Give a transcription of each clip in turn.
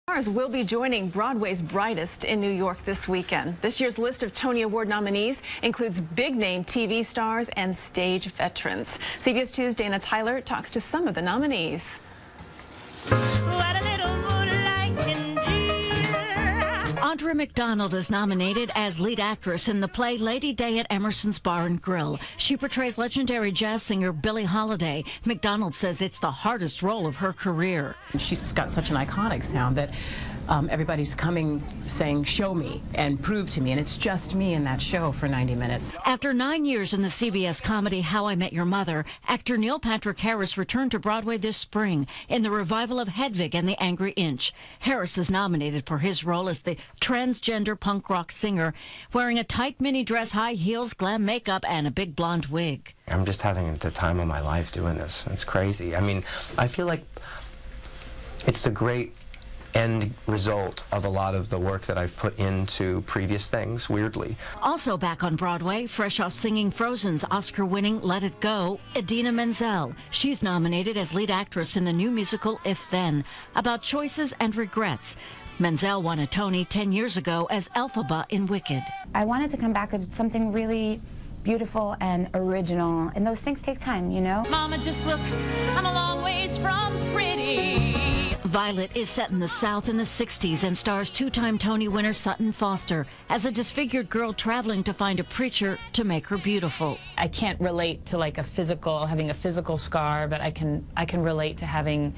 Stars will be joining Broadway's Brightest in New York this weekend. This year's list of Tony Award nominees includes big-name TV stars and stage veterans. CBS 2's Dana Tyler talks to some of the nominees. Audra McDonald is nominated as lead actress in the play Lady Day at Emerson's Bar and Grill. She portrays legendary jazz singer Billie Holiday. McDonald says it's the hardest role of her career. She's got such an iconic sound that everybody's coming saying, show me and prove to me, and it's just me in that show for 90 minutes. After 9 years in the CBS comedy How I Met Your Mother, actor Neil Patrick Harris returned to Broadway this spring in the revival of Hedwig and the Angry Inch. Harris is nominated for his role as the transgender punk rock singer, wearing a tight mini dress, high heels, glam makeup, and a big blonde wig. I'm just having the time of my life doing this. It's crazy. I mean, I feel like it's a great end result of a lot of the work that I've put into previous things, weirdly. Also back on Broadway, fresh off singing Frozen's Oscar-winning Let It Go, Idina Menzel. She's nominated as lead actress in the new musical If Then, about choices and regrets. Menzel won a Tony 10 years ago as Elphaba in Wicked. I wanted to come back with something really beautiful and original, and those things take time, you know? Mama, just look, I'm a long ways from pretty. Violet is set in the South in the 60s and stars two-time Tony winner Sutton Foster as a disfigured girl traveling to find a preacher to make her beautiful. I can't relate to like having a physical scar, but I can relate to having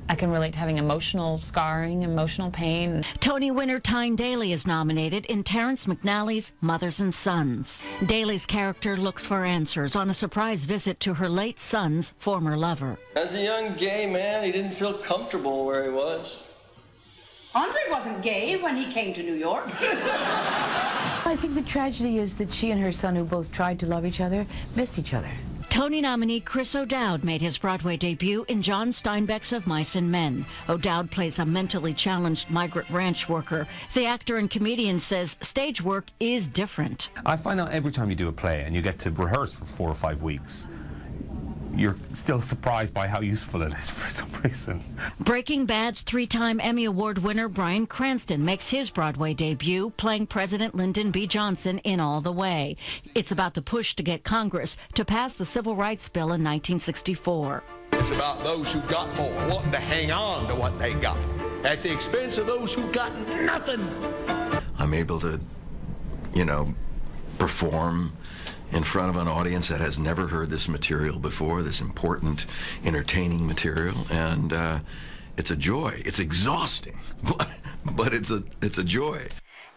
emotional scarring, emotional pain. Tony winner Tyne Daly is nominated in Terrence McNally's Mothers and Sons. Daly's character looks for answers on a surprise visit to her late son's former lover. As a young gay man, he didn't feel comfortable where he was. Andre wasn't gay when he came to New York. I think the tragedy is that she and her son, who both tried to love each other, missed each other. Tony nominee Chris O'Dowd made his Broadway debut in John Steinbeck's Of Mice and Men. O'Dowd plays a mentally challenged migrant ranch worker. The actor and comedian says stage work is different. I find out every time you do a play and you get to rehearse for 4 or 5 weeks, you're still surprised by how useful it is for some reason. Breaking Bad's 3-time Emmy Award winner Bryan Cranston makes his Broadway debut playing President Lyndon B. Johnson in All the Way. It's about the push to get Congress to pass the Civil Rights Bill in 1964. It's about those who got more, wanting to hang on to what they got, at the expense of those who got nothing. I'm able to, perform in front of an audience that has never heard this material before, this important, entertaining material, and it's a joy. It's exhausting, but it's a joy.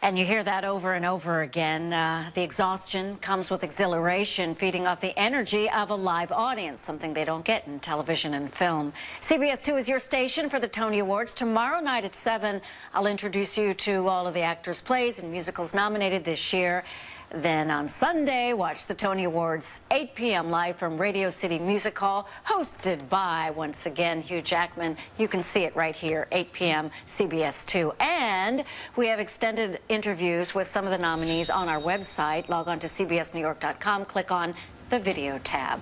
And you hear that over and over again. The exhaustion comes with exhilaration, feeding off the energy of a live audience, something they don't get in television and film. CBS 2 is your station for the Tony Awards. Tomorrow night at 7, I'll introduce you to all of the actors' plays and musicals nominated this year. Then on Sunday, watch the Tony Awards 8 p.m. live from Radio City Music Hall, hosted by, once again, Hugh Jackman. You can see it right here, 8 p.m. CBS 2. And we have extended interviews with some of the nominees on our website. Log on to cbsnewyork.com, click on the video tab.